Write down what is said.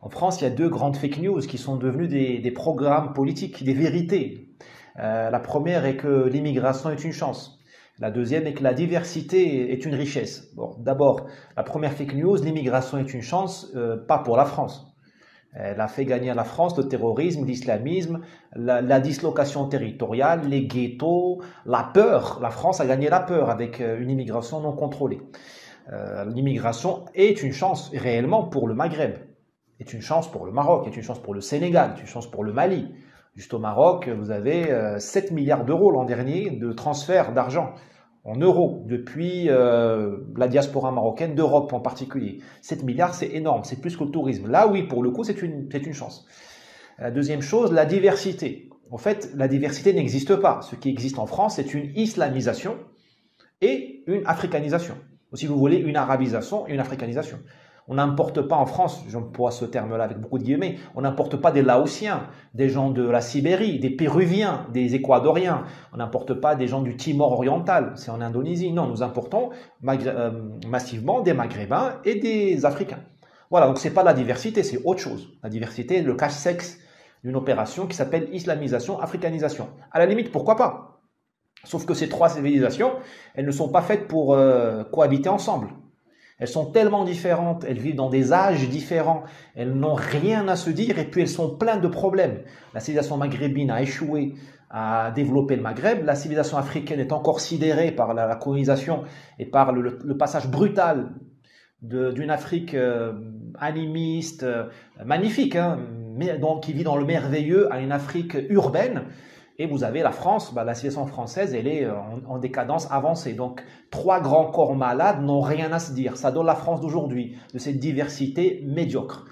En France, il y a deux grandes fake news qui sont devenues des programmes politiques, des vérités. La première est que l'immigration est une chance. La deuxième est que la diversité est une richesse. Bon, d'abord, la première fake news, l'immigration est une chance, pas pour la France. Elle a fait gagner à la France le terrorisme, l'islamisme, la dislocation territoriale, les ghettos, la peur. La France a gagné la peur avec une immigration non contrôlée. L'immigration est une chance réellement pour le Maghreb, est une chance pour le Maroc, est une chance pour le Sénégal, est une chance pour le Mali. Juste au Maroc, vous avez 7 milliards d'euros l'an dernier de transfert d'argent en euros depuis la diaspora marocaine, d'Europe en particulier. 7 milliards, c'est énorme, c'est plus que le tourisme. Là, oui, pour le coup, c'est une chance. Deuxième chose, la diversité. En fait, la diversité n'existe pas. Ce qui existe en France, c'est une islamisation et une africanisation. Ou si vous voulez, une arabisation et une africanisation. On n'importe pas en France, j'emploie ce terme-là avec beaucoup de guillemets, on n'importe pas des Laotiens, des gens de la Sibérie, des Péruviens, des Équadoriens, on n'importe pas des gens du Timor oriental, c'est en Indonésie. Non, nous importons massivement des Maghrébins et des Africains. Voilà, donc c'est pas la diversité, c'est autre chose. La diversité est le cache-sexe d'une opération qui s'appelle islamisation, africanisation. À la limite, pourquoi pas? Sauf que ces trois civilisations, elles ne sont pas faites pour cohabiter ensemble. Elles sont tellement différentes, elles vivent dans des âges différents, elles n'ont rien à se dire et puis elles sont pleines de problèmes. La civilisation maghrébine a échoué à développer le Maghreb, la civilisation africaine est encore sidérée par la colonisation et par le passage brutal d'une Afrique animiste, magnifique, hein, mais donc qui vit dans le merveilleux, à une Afrique urbaine. Et vous avez la France, la civilisation française, elle est en décadence avancée. Donc, trois grands corps malades n'ont rien à se dire. Ça donne la France d'aujourd'hui, de cette diversité médiocre.